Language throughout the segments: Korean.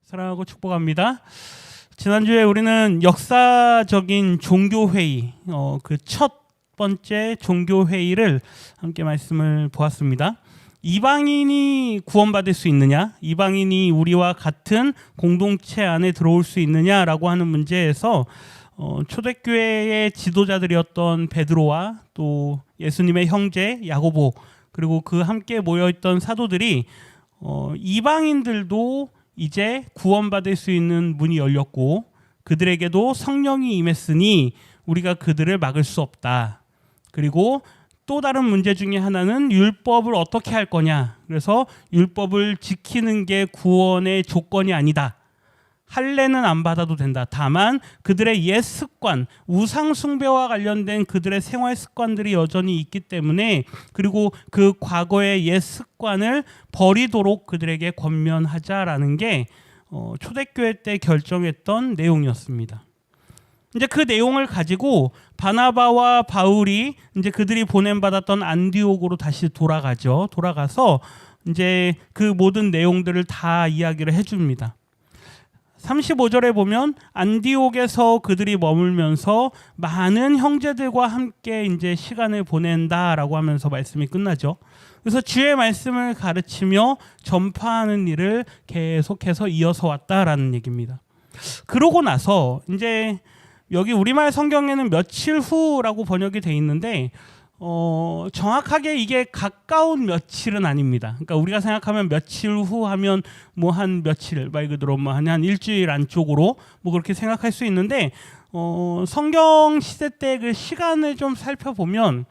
사랑하고 축복합니다. 지난주에 우리는 역사적인 종교회의, 그 첫 번째 종교회의를 함께 말씀을 보았습니다. 이방인이 구원받을 수 있느냐, 이방인이 우리와 같은 공동체 안에 들어올 수 있느냐라고 하는 문제에서 초대교회의 지도자들이었던 베드로와 또 예수님의 형제 야고보, 그리고 그 함께 모여있던 사도들이 이방인들도 이제 구원받을 수 있는 문이 열렸고 그들에게도 성령이 임했으니 우리가 그들을 막을 수 없다. 그리고 또 다른 문제 중에 하나는 율법을 어떻게 할 거냐. 그래서 율법을 지키는 게 구원의 조건이 아니다. 할례는 안 받아도 된다. 다만 그들의 옛 습관, 우상 숭배와 관련된 그들의 생활 습관들이 여전히 있기 때문에, 그리고 그 과거의 옛 습관을 버리도록 그들에게 권면하자라는 게 초대교회 때 결정했던 내용이었습니다. 이제 그 내용을 가지고 바나바와 바울이 이제 그들이 보냄받았던 안디옥으로 다시 돌아가서 이제 그 모든 내용들을 다 이야기를 해줍니다. 35절에 보면 안디옥에서 그들이 머물면서 많은 형제들과 함께 이제 시간을 보낸다라고 하면서 말씀이 끝나죠. 그래서 주의 말씀을 가르치며 전파하는 일을 계속해서 이어서 왔다라는 얘기입니다. 그러고 나서 이제 여기 우리말 성경에는 며칠 후라고 번역이 돼 있는데 정확하게 이게 가까운 며칠은 아닙니다. 그러니까 우리가 생각하면 며칠 후 하면 뭐 한 며칠, 말 그대로 뭐 한 일주일 안쪽으로 뭐 그렇게 생각할 수 있는데 성경 시대 때 그 시간을 좀 살펴보면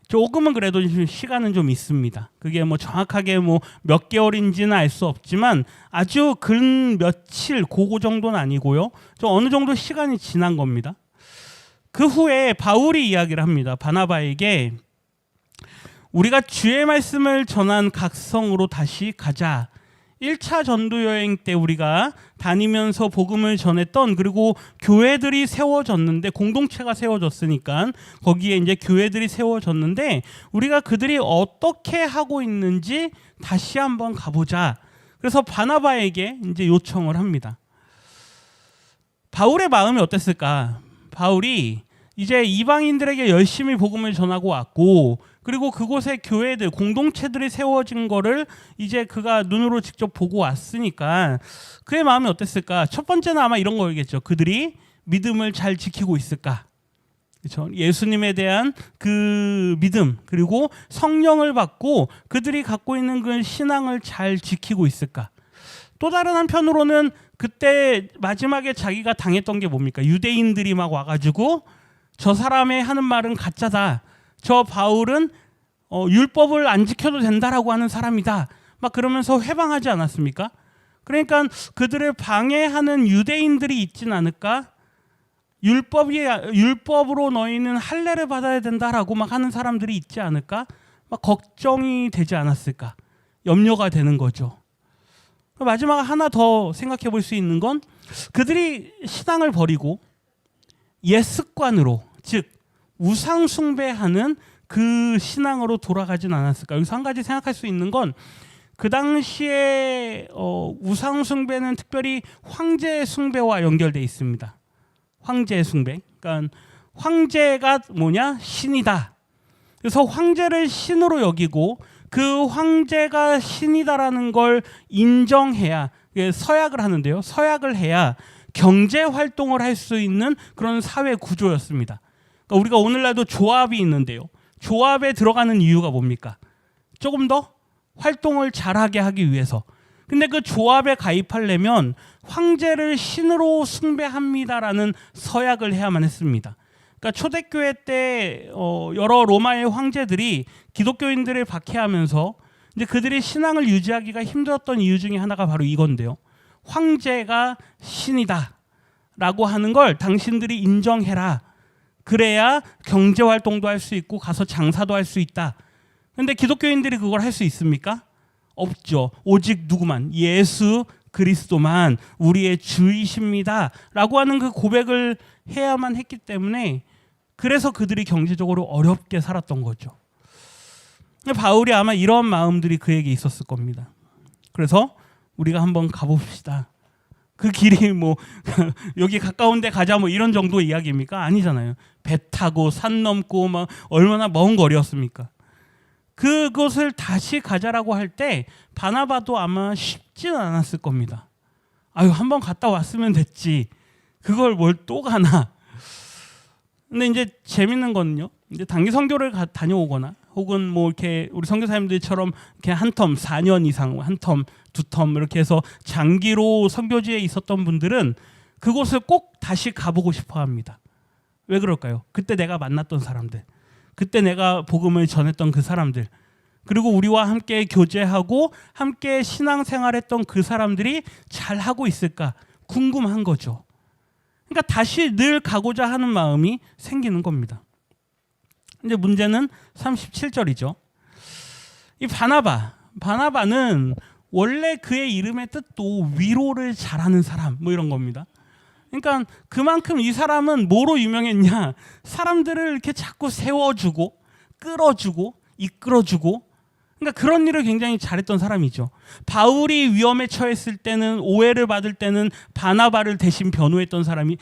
조금은 그래도 시간은 좀 있습니다. 그게 뭐 정확하게 뭐 몇 개월인지는 알 수 없지만 아주 근 며칠 그거 정도는 아니고요. 좀 어느 정도 시간이 지난 겁니다. 그 후에 바울이 이야기를 합니다. 바나바에게 우리가 주의 말씀을 전한 각 성으로 다시 가자. 1차 전도 여행 때 우리가 다니면서 복음을 전했던, 그리고 교회들이 세워졌는데, 공동체가 세워졌으니까 거기에 이제 교회들이 세워졌는데 우리가 그들이 어떻게 하고 있는지 다시 한번 가보자. 그래서 바나바에게 이제 요청을 합니다. 바울의 마음이 어땠을까? 바울이 이제 이방인들에게 열심히 복음을 전하고 왔고, 그리고 그곳에 교회들, 공동체들이 세워진 거를 이제 그가 눈으로 직접 보고 왔으니까 그의 마음이 어땠을까? 첫 번째는 아마 이런 거겠죠. 그들이 믿음을 잘 지키고 있을까? 그렇죠? 예수님에 대한 그 믿음, 그리고 성령을 받고 그들이 갖고 있는 그 신앙을 잘 지키고 있을까? 또 다른 한편으로는 그때 마지막에 자기가 당했던 게 뭡니까? 유대인들이 막 와가지고 저 사람의 하는 말은 가짜다. 저 바울은 율법을 안 지켜도 된다라고 하는 사람이다. 막 그러면서 회방하지 않았습니까? 그러니까 그들을 방해하는 유대인들이 있진 않을까? 율법으로 너희는 할례를 받아야 된다라고 막 하는 사람들이 있지 않을까? 막 걱정이 되지 않았을까? 염려가 되는 거죠. 마지막 하나 더 생각해 볼 수 있는 건 그들이 신앙을 버리고 옛 습관으로, 즉 우상 숭배하는 그 신앙으로 돌아가진 않았을까? 여기서 한 가지 생각할 수 있는 건 그 당시에 우상 숭배는 특별히 황제 숭배와 연결되어 있습니다. 황제 숭배. 그러니까 황제가 뭐냐? 신이다. 그래서 황제를 신으로 여기고 그 황제가 신이다라는 걸 인정해야, 서약을 하는데요. 서약을 해야 경제 활동을 할 수 있는 그런 사회 구조였습니다. 그러니까 우리가 오늘날도 조합이 있는데요. 조합에 들어가는 이유가 뭡니까? 조금 더 활동을 잘하게 하기 위해서. 근데 그 조합에 가입하려면 황제를 신으로 숭배합니다라는 서약을 해야만 했습니다. 그러니까 초대교회 때 여러 로마의 황제들이 기독교인들을 박해하면서 이제 그들이 신앙을 유지하기가 힘들었던 이유 중에 하나가 바로 이건데요. 황제가 신이다라고 하는 걸 당신들이 인정해라. 그래야 경제 활동도 할 수 있고 가서 장사도 할 수 있다. 그런데 기독교인들이 그걸 할 수 있습니까? 없죠. 오직 누구만? 예수 그리스도만 우리의 주이십니다 라고 하는 그 고백을 해야만 했기 때문에, 그래서 그들이 경제적으로 어렵게 살았던 거죠. 바울이 아마 이런 마음들이 그에게 있었을 겁니다. 그래서 우리가 한번 가봅시다. 그 길이 뭐 여기 가까운 데 가자 뭐 이런 정도 이야기입니까? 아니잖아요. 배 타고 산 넘고 막 얼마나 먼 거리였습니까? 그곳을 다시 가자라고 할 때 바나바도 아마 쉽지는 않았을 겁니다. 아유, 한번 갔다 왔으면 됐지. 그걸 뭘 또 가나. 근데 이제 재밌는 거는요. 이제 단기 선교를 다녀오거나 혹은 뭐 이렇게 우리 선교사님들처럼 이렇게 한 텀 4년 이상, 한 텀, 두 텀 이렇게 해서 장기로 선교지에 있었던 분들은 그곳을 꼭 다시 가보고 싶어 합니다. 왜 그럴까요? 그때 내가 만났던 사람들, 그때 내가 복음을 전했던 그 사람들, 그리고 우리와 함께 교제하고 함께 신앙생활했던 그 사람들이 잘 하고 있을까 궁금한 거죠. 그러니까 다시 늘 가고자 하는 마음이 생기는 겁니다. 이제 문제는 37절이죠. 이 바나바는 원래 그의 이름의 뜻도 위로를 잘하는 사람 뭐 이런 겁니다. 그러니까 그만큼 이 사람은 뭐로 유명했냐? 사람들을 이렇게 자꾸 세워주고 끌어주고 이끌어주고, 그러니까 그런 일을 굉장히 잘했던 사람이죠. 바울이 위험에 처했을 때는, 오해를 받을 때는 바나바를 대신 변호했던 사람이,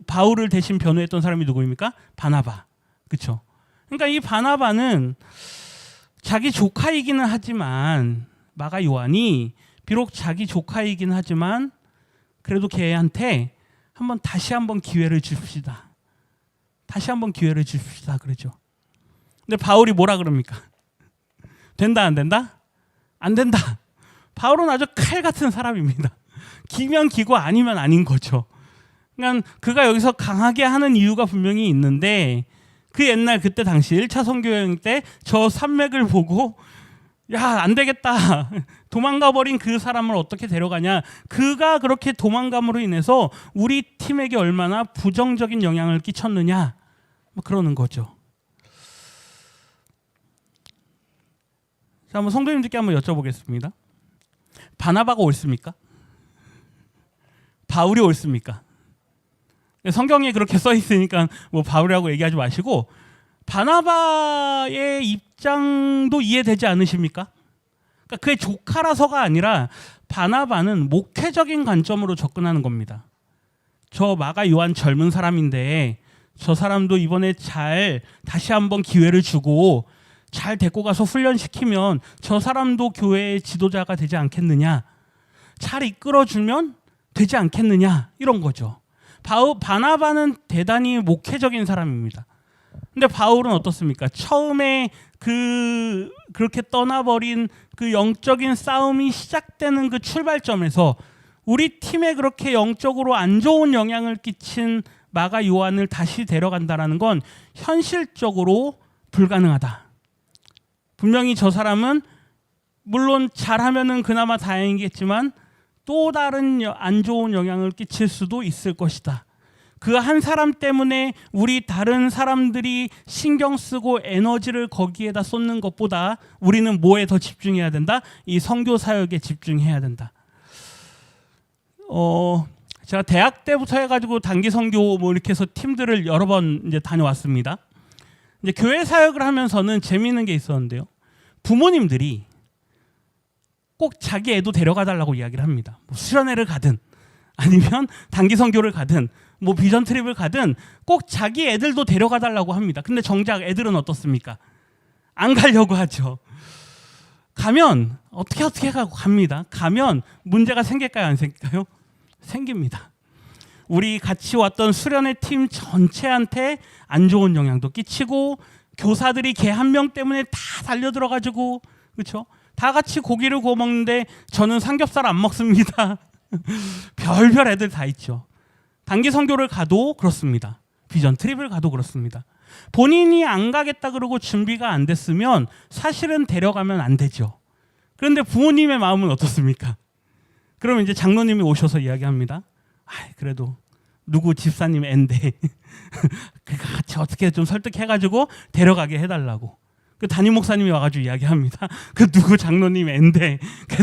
바울을 대신 변호했던 사람이 누구입니까? 바나바. 그렇죠? 그러니까 이 바나바는 자기 조카이기는 하지만, 마가 요한이 비록 자기 조카이긴 하지만 그래도 걔한테 다시 한번 기회를 줍시다. 다시 한번 기회를 줍시다 그러죠. 근데 바울이 뭐라 그럽니까? 된다 안 된다? 안 된다. 바울은 아주 칼 같은 사람입니다. 기면 기고 아니면 아닌 거죠. 그러니까 그가 여기서 강하게 하는 이유가 분명히 있는데, 그 옛날 그때 당시 1차 선교여행 때 저 산맥을 보고 야, 안 되겠다. 도망가 버린 그 사람을 어떻게 데려가냐. 그가 그렇게 도망감으로 인해서 우리 팀에게 얼마나 부정적인 영향을 끼쳤느냐. 뭐 그러는 거죠. 자, 한번 성도님들께 한번 여쭤보겠습니다. 바나바가 옳습니까? 바울이 옳습니까? 성경에 그렇게 써 있으니까 뭐 바울이라고 얘기하지 마시고, 바나바의 입장도 이해되지 않으십니까? 그러니까 그의 조카라서가 아니라 바나바는 목회적인 관점으로 접근하는 겁니다. 저 마가 요한 젊은 사람인데 저 사람도 이번에 잘 다시 한번 기회를 주고 잘 데리고 가서 훈련시키면 저 사람도 교회의 지도자가 되지 않겠느냐, 잘 이끌어주면 되지 않겠느냐, 이런 거죠. 바나바는 대단히 목회적인 사람입니다. 근데 바울은 어떻습니까? 처음에 그렇게 떠나버린 그 영적인 싸움이 시작되는 그 출발점에서 우리 팀에 그렇게 영적으로 안 좋은 영향을 끼친 마가 요한을 다시 데려간다는 건 현실적으로 불가능하다. 분명히 저 사람은 물론 잘하면은 그나마 다행이겠지만 또 다른 안 좋은 영향을 끼칠 수도 있을 것이다. 그 한 사람 때문에 우리 다른 사람들이 신경 쓰고 에너지를 거기에다 쏟는 것보다 우리는 뭐에 더 집중해야 된다? 이 선교 사역에 집중해야 된다. 제가 대학 때부터 해가지고 단기 선교 뭐 이렇게 해서 팀들을 여러 번 이제 다녀왔습니다. 이제 교회 사역을 하면서는 재미있는 게 있었는데요. 부모님들이 꼭 자기 애도 데려가 달라고 이야기를 합니다. 뭐 수련회를 가든 아니면 단기 선교를 가든 뭐 비전 트립을 가든 꼭 자기 애들도 데려가 달라고 합니다. 근데 정작 애들은 어떻습니까? 안 가려고 하죠. 가면 어떻게 가고 갑니다. 가면 문제가 생길까요? 안 생길까요? 생깁니다. 우리 같이 왔던 수련회 팀 전체한테 안 좋은 영향도 끼치고, 교사들이 걔 한 명 때문에 다 달려들어가지고, 그렇죠? 다 같이 고기를 구워 먹는데 저는 삼겹살 안 먹습니다. 별별 애들 다 있죠. 단기 선교를 가도 그렇습니다. 비전 트립을 가도 그렇습니다. 본인이 안 가겠다 그러고 준비가 안 됐으면 사실은 데려가면 안 되죠. 그런데 부모님의 마음은 어떻습니까? 그러면 이제 장로님이 오셔서 이야기합니다. 그래도 누구 집사님 앤데 같이 어떻게 좀 설득해가지고 데려가게 해달라고. 그 담임 목사님이 와가지고 이야기합니다. 그 누구 장로님 앤데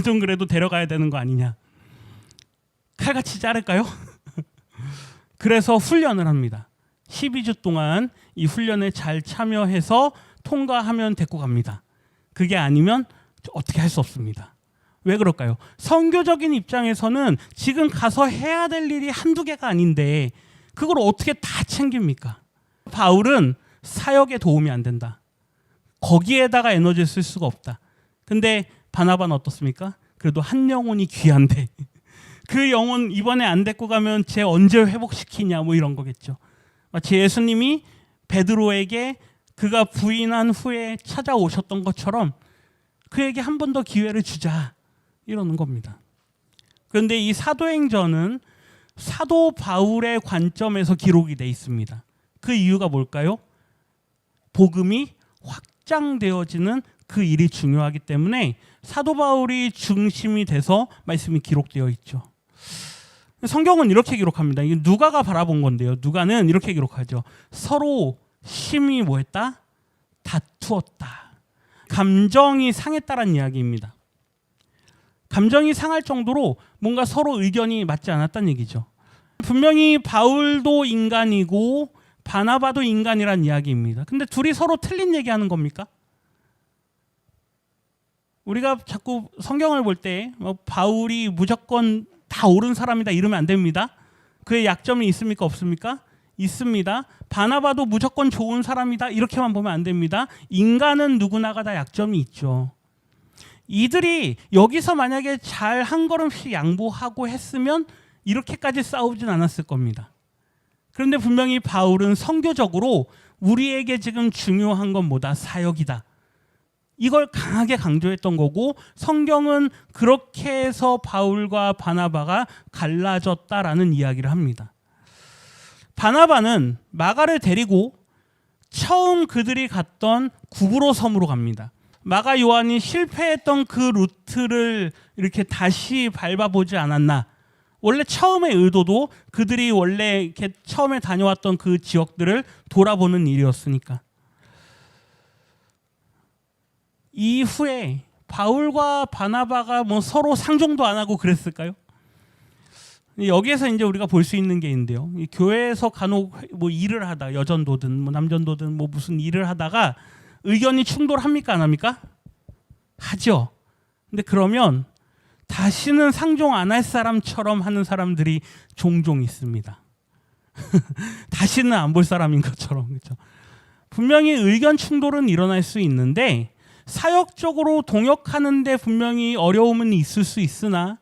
좀 그래도 데려가야 되는 거 아니냐. 칼같이 자를까요? 그래서 훈련을 합니다. 12주 동안 이 훈련에 잘 참여해서 통과하면 데리고 갑니다. 그게 아니면 어떻게 할 수 없습니다. 왜 그럴까요? 선교적인 입장에서는 지금 가서 해야 될 일이 한두 개가 아닌데 그걸 어떻게 다 챙깁니까? 바울은 사역에 도움이 안 된다. 거기에다가 에너지를 쓸 수가 없다. 근데 바나바는 어떻습니까? 그래도 한 영혼이 귀한데 그 영혼 이번에 안 데리고 가면 쟤 언제 회복시키냐 뭐 이런 거겠죠. 마치 예수님이 베드로에게 그가 부인한 후에 찾아오셨던 것처럼 그에게 한 번 더 기회를 주자 이러는 겁니다. 그런데 이 사도행전은 사도 바울의 관점에서 기록이 돼 있습니다. 그 이유가 뭘까요? 복음이 확장되어지는 그 일이 중요하기 때문에 사도 바울이 중심이 돼서 말씀이 기록되어 있죠. 성경은 이렇게 기록합니다. 이게 누가가 바라본 건데요. 누가는 이렇게 기록하죠. 서로 심히 뭐했다? 다투었다. 감정이 상했다라는 이야기입니다. 감정이 상할 정도로 뭔가 서로 의견이 맞지 않았다는 얘기죠. 분명히 바울도 인간이고 바나바도 인간이란 이야기입니다. 근데 둘이 서로 틀린 얘기하는 겁니까? 우리가 자꾸 성경을 볼 때 바울이 무조건 다 옳은 사람이다 이러면 안 됩니다. 그의 약점이 있습니까? 없습니까? 있습니다. 바나바도 무조건 좋은 사람이다 이렇게만 보면 안 됩니다. 인간은 누구나가 다 약점이 있죠. 이들이 여기서 만약에 잘 한 걸음씩 양보하고 했으면 이렇게까지 싸우진 않았을 겁니다. 그런데 분명히 바울은 선교적으로 우리에게 지금 중요한 건 뭐다? 사역이다. 이걸 강하게 강조했던 거고 성경은 그렇게 해서 바울과 바나바가 갈라졌다라는 이야기를 합니다. 바나바는 마가를 데리고 처음 그들이 갔던 구브로 섬으로 갑니다. 마가 요한이 실패했던 그 루트를 이렇게 다시 밟아보지 않았나. 원래 처음의 의도도 그들이 원래 이렇게 처음에 다녀왔던 그 지역들을 돌아보는 일이었으니까. 이후에 바울과 바나바가 뭐 서로 상종도 안 하고 그랬을까요? 여기에서 이제 우리가 볼 수 있는 게 있는데요. 교회에서 간혹 뭐 일을 하다 여전도든 뭐 남전도든 뭐 무슨 일을 하다가 의견이 충돌합니까 안 합니까? 하죠. 근데 그러면 다시는 상종 안 할 사람처럼 하는 사람들이 종종 있습니다. 다시는 안 볼 사람인 것처럼. 그렇죠? 분명히 의견 충돌은 일어날 수 있는데 사역적으로 동역하는데 분명히 어려움은 있을 수 있으나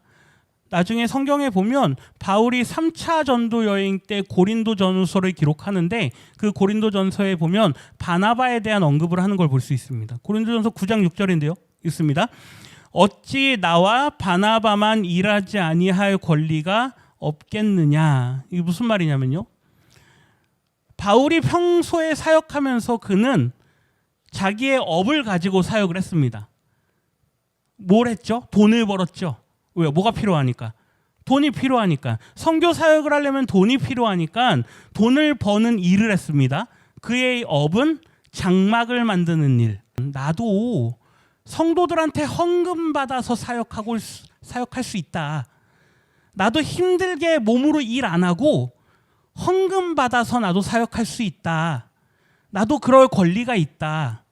나중에 성경에 보면 바울이 3차 전도 여행 때 고린도 전서를 기록하는데 그 고린도 전서에 보면 바나바에 대한 언급을 하는 걸 볼 수 있습니다. 고린도 전서 9장 6절인데요. 있습니다. 어찌 나와 바나바만 일하지 아니할 권리가 없겠느냐. 이게 무슨 말이냐면요. 바울이 평소에 사역하면서 그는 자기의 업을 가지고 사역을 했습니다. 뭘 했죠? 돈을 벌었죠. 왜요? 뭐가 필요하니까? 돈이 필요하니까. 선교 사역을 하려면 돈이 필요하니까 돈을 버는 일을 했습니다. 그의 업은 장막을 만드는 일. 나도 성도들한테 헌금 받아서 사역할 수 있다. 나도 힘들게 몸으로 일 안 하고 헌금 받아서 나도 사역할 수 있다. 나도 그럴 권리가 있다.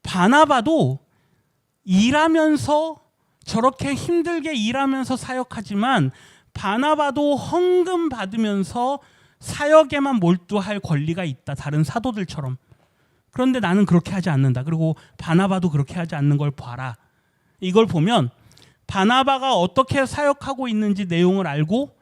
바나바도 일하면서 저렇게 힘들게 일하면서 사역하지만 바나바도 헌금 받으면서 사역에만 몰두할 권리가 있다. 다른 사도들처럼. 그런데 나는 그렇게 하지 않는다. 그리고 바나바도 그렇게 하지 않는 걸 봐라. 이걸 보면 바나바가 어떻게 사역하고 있는지 내용을 알고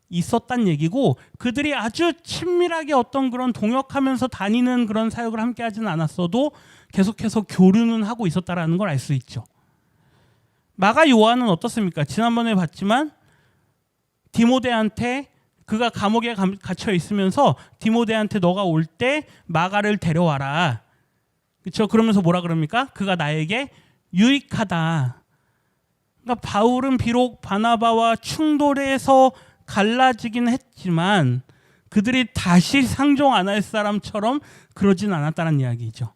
있었단 얘기고 그들이 아주 친밀하게 어떤 그런 동역하면서 다니는 그런 사역을 함께 하지는 않았어도 계속해서 교류는 하고 있었다라는 걸 알 수 있죠. 마가 요한은 어떻습니까? 지난번에 봤지만 디모데한테 그가 감옥에 갇혀 있으면서 디모데한테 너가 올 때 마가를 데려와라. 그렇죠? 그러면서 뭐라 그럽니까? 그가 나에게 유익하다. 그러니까 바울은 비록 바나바와 충돌해서 갈라지긴 했지만 그들이 다시 상종 안 할 사람처럼 그러진 않았다는 이야기죠.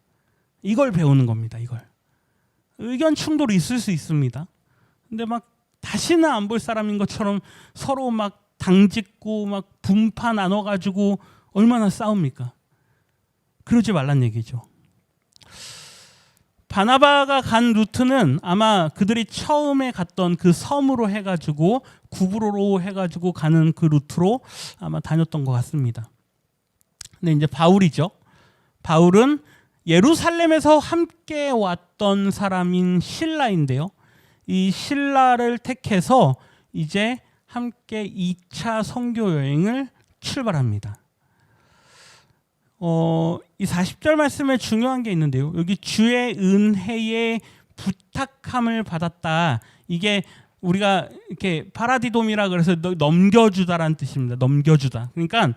이걸 배우는 겁니다. 이걸. 의견 충돌이 있을 수 있습니다. 근데 막 다시는 안 볼 사람인 것처럼 서로 막 당짓고 막 분파 나눠가지고 얼마나 싸웁니까? 그러지 말란 얘기죠. 바나바가 간 루트는 아마 그들이 처음에 갔던 그 섬으로 해가지고 구브로로 해가지고 가는 그 루트로 아마 다녔던 것 같습니다. 근데 이제 바울이죠. 바울은 예루살렘에서 함께 왔던 사람인 실라인데요. 이 실라를 택해서 이제 함께 2차 선교 여행을 출발합니다. 이 40절 말씀에 중요한 게 있는데요. 여기 주의 은혜에 부탁함을 받았다. 이게 우리가 이렇게 파라디돔이라 그래서 넘겨주다라는 뜻입니다. 넘겨주다. 그러니까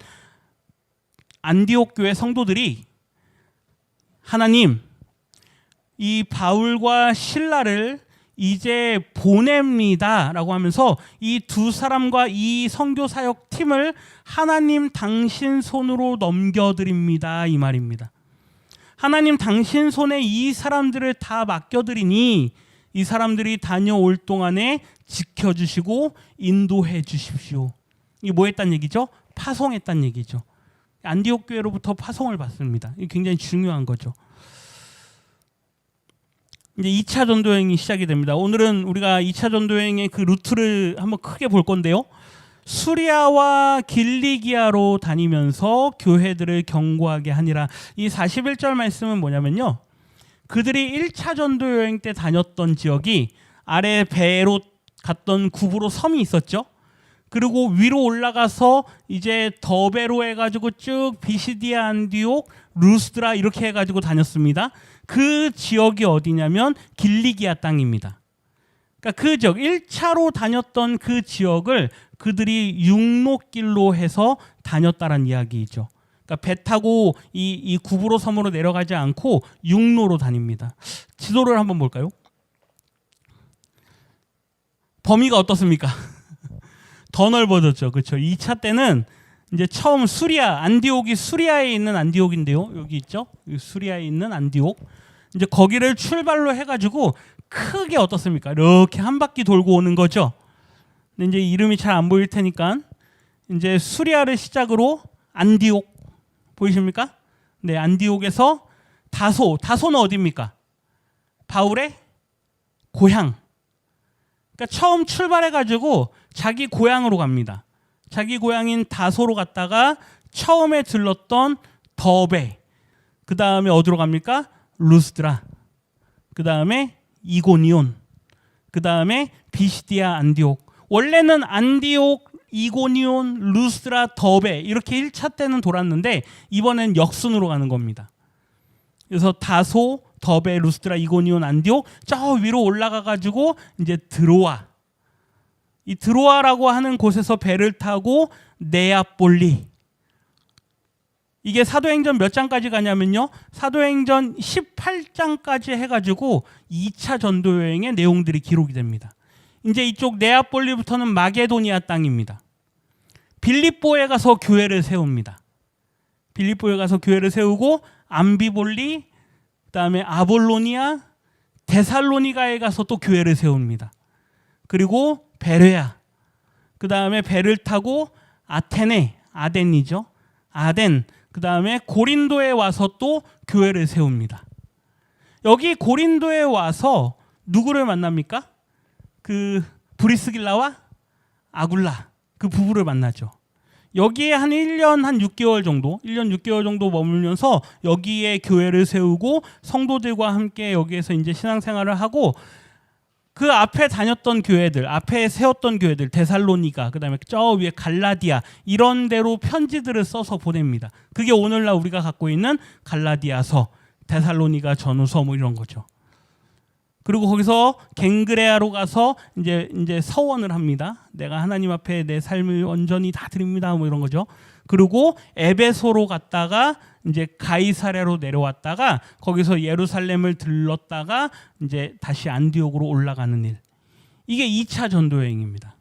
안디옥 교회 성도들이 하나님, 이 바울과 실라를 이제 보냅니다 라고 하면서 이 두 사람과 이 선교 사역 팀을 하나님 당신 손으로 넘겨드립니다, 이 말입니다. 하나님 당신 손에 이 사람들을 다 맡겨드리니 이 사람들이 다녀올 동안에 지켜주시고 인도해 주십시오. 이게 뭐 했단 얘기죠? 파송했단 얘기죠. 안디옥 교회로부터 파송을 받습니다. 이게 굉장히 중요한 거죠. 이제 2차 전도여행이 시작이 됩니다. 오늘은 우리가 2차 전도여행의 그 루트를 한번 크게 볼 건데요. 수리아와 길리기아로 다니면서 교회들을 경고하게 하니라. 이 41절 말씀은 뭐냐면요. 그들이 1차 전도여행 때 다녔던 지역이 아래 배로 갔던 구브로 섬이 있었죠. 그리고 위로 올라가서 이제 더베로 해가지고 쭉 비시디아, 안디옥, 루스드라 이렇게 해가지고 다녔습니다. 그 지역이 어디냐면 길리기아 땅입니다. 그러니까 그 지역 1차로 다녔던 그 지역을 그들이 육로길로 해서 다녔다는 이야기이죠. 그러니까 배 타고 이 구브로 섬으로 내려가지 않고 육로로 다닙니다. 지도를 한번 볼까요? 범위가 어떻습니까? 더 넓어졌죠. 그렇죠. 2차 때는 이제 처음 수리아, 안디옥이 수리아에 있는 안디옥인데요. 여기 있죠. 수리아에 있는 안디옥. 이제 거기를 출발로 해가지고 크게 어떻습니까? 이렇게 한 바퀴 돌고 오는 거죠. 근데 이제 이름이 잘 안 보일 테니까 이제 수리아를 시작으로 안디옥 보이십니까? 네, 안디옥에서 다소는 어디입니까? 바울의 고향. 그러니까 처음 출발해가지고 자기 고향으로 갑니다. 자기 고향인 다소로 갔다가 처음에 들렀던 더베, 그 다음에 어디로 갑니까? 루스드라, 그 다음에 이고니온, 그 다음에 비시디아, 안디옥. 원래는 안디옥, 이고니온, 루스드라, 더베 이렇게 1차 때는 돌았는데 이번엔 역순으로 가는 겁니다. 그래서 다소, 더베, 루스드라, 이고니온, 안디옥 저 위로 올라가가지고 이제 드로아, 이 드로아라고 하는 곳에서 배를 타고 네아폴리. 이게 사도행전 몇 장까지 가냐면요. 사도행전 18장까지 해가지고 2차 전도여행의 내용들이 기록이 됩니다. 이제 이쪽 네아폴리부터는 마게도니아 땅입니다. 빌립보에 가서 교회를 세웁니다. 빌립보에 가서 교회를 세우고 암비볼리, 그다음에 아볼로니아, 데살로니가에 가서 또 교회를 세웁니다. 그리고 베레아, 그 다음에 배를 타고 아테네, 아덴이죠. 아덴, 그 다음에 고린도에 와서 또 교회를 세웁니다. 여기 고린도에 와서 누구를 만납니까? 그 브리스길라와 아굴라, 그 부부를 만나죠. 여기에 한 1년 한 6개월 정도, 1년 6개월 정도 머물면서 여기에 교회를 세우고 성도들과 함께 여기에서 이제 신앙생활을 하고 그 앞에 다녔던 교회들, 앞에 세웠던 교회들, 데살로니가, 그 다음에 저 위에 갈라디아 이런 데로 편지들을 써서 보냅니다. 그게 오늘날 우리가 갖고 있는 갈라디아서, 데살로니가 전후서 뭐 이런 거죠. 그리고 거기서 갱그레아로 가서 이제 서원을 합니다. 내가 하나님 앞에 내 삶을 온전히 다 드립니다. 뭐 이런 거죠. 그리고 에베소로 갔다가 이제 가이사랴로 내려왔다가 거기서 예루살렘을 들렀다가 이제 다시 안디옥으로 올라가는 일. 이게 2차 전도여행입니다.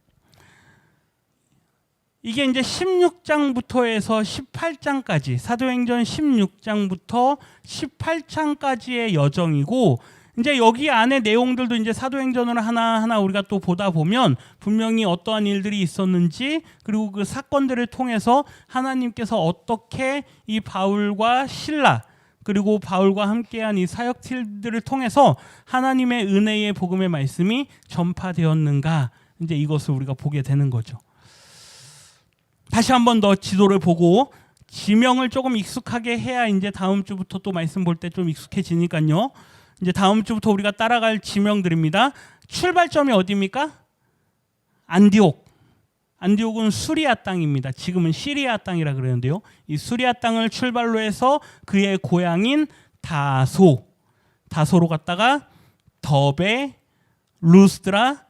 이게 이제 16장부터 해서 18장까지, 사도행전 16장부터 18장까지의 여정이고, 이제 여기 안에 내용들도 이제 사도행전을 하나하나 우리가 또 보다 보면 분명히 어떠한 일들이 있었는지, 그리고 그 사건들을 통해서 하나님께서 어떻게 이 바울과 실라, 그리고 바울과 함께한 이 사역들을 통해서 하나님의 은혜의 복음의 말씀이 전파되었는가, 이제 이것을 우리가 보게 되는 거죠. 다시 한 번 더 지도를 보고 지명을 조금 익숙하게 해야 이제 다음 주부터 또 말씀 볼 때 좀 익숙해지니까요. 이제 다음 주부터 우리가 따라갈 지명들입니다. 출발점이 어디입니까? 안디옥. 안디옥은 수리아 땅입니다. 지금은 시리아 땅이라 그러는데요. 이 수리아 땅을 출발로 해서 그의 고향인 다소로 갔다가 더베, 루스드라,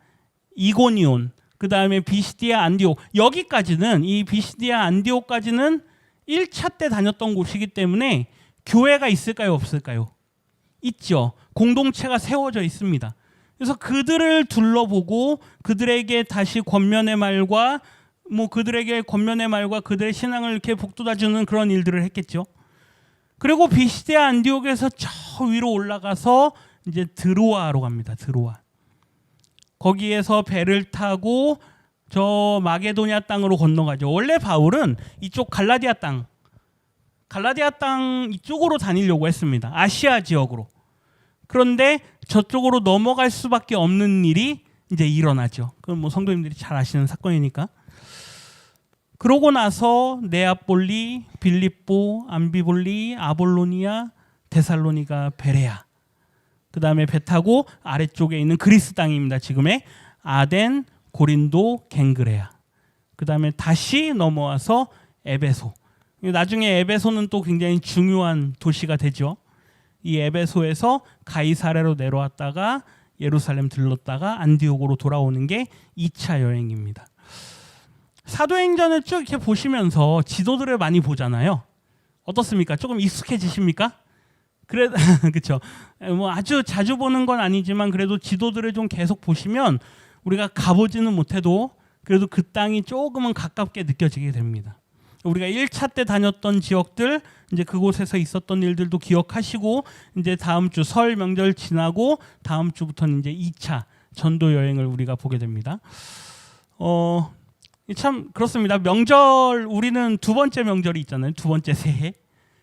이고니온, 그 다음에 비시디아, 안디옥, 여기까지는, 이 비시디아, 안디옥까지는 1차 때 다녔던 곳이기 때문에 교회가 있을까요, 없을까요? 있죠. 공동체가 세워져 있습니다. 그래서 그들을 둘러보고 그들에게 다시 권면의 말과 그들에게 권면의 말과 그들의 신앙을 이렇게 북돋아주는 그런 일들을 했겠죠. 그리고 비시디아 안디옥에서 저 위로 올라가서 이제 드로아로 갑니다. 드로아. 거기에서 배를 타고 저 마게도냐 땅으로 건너가죠. 원래 바울은 이쪽 갈라디아 땅 이쪽으로 다니려고 했습니다. 아시아 지역으로. 그런데 저쪽으로 넘어갈 수밖에 없는 일이 이제 일어나죠. 그건 성도님들이 잘 아시는 사건이니까. 그러고 나서 네아폴리, 빌립보, 암비볼리, 아볼로니아, 데살로니가, 베레아. 그 다음에 배 타고 아래쪽에 있는 그리스 땅입니다. 지금의 아덴, 고린도, 갱그레아. 그 다음에 다시 넘어와서 에베소. 나중에 에베소는 또 굉장히 중요한 도시가 되죠. 이 에베소에서 가이사랴로 내려왔다가 예루살렘 들렀다가 안디옥으로 돌아오는 게 2차 여행입니다. 사도행전을 쭉 이렇게 보시면서 지도들을 많이 보잖아요. 어떻습니까? 조금 익숙해지십니까? 그렇죠. 아주 자주 보는 건 아니지만 그래도 지도들을 좀 계속 보시면 우리가 가보지는 못해도 그래도 그 땅이 조금은 가깝게 느껴지게 됩니다. 우리가 1차 때 다녔던 지역들, 이제 그곳에서 있었던 일들도 기억하시고, 이제 다음 주 설 명절 지나고 다음 주부터는 이제 2차 전도 여행을 우리가 보게 됩니다. 참 그렇습니다. 명절, 우리는 두 번째 명절이 있잖아요. 두 번째 새해.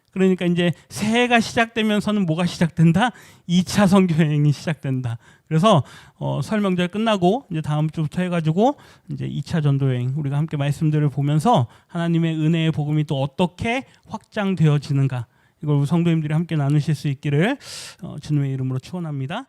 그러니까 이제 새해가 시작되면서는 뭐가 시작된다? 2차 선교 여행이 시작된다. 그래서 설 명절 끝나고 이제 다음 주부터 해가지고 이제 2차 전도 여행 우리가 함께 말씀들을 보면서 하나님의 은혜의 복음이 또 어떻게 확장되어지는가, 이걸 우리 성도님들이 함께 나누실 수 있기를 주님의 이름으로 축원합니다.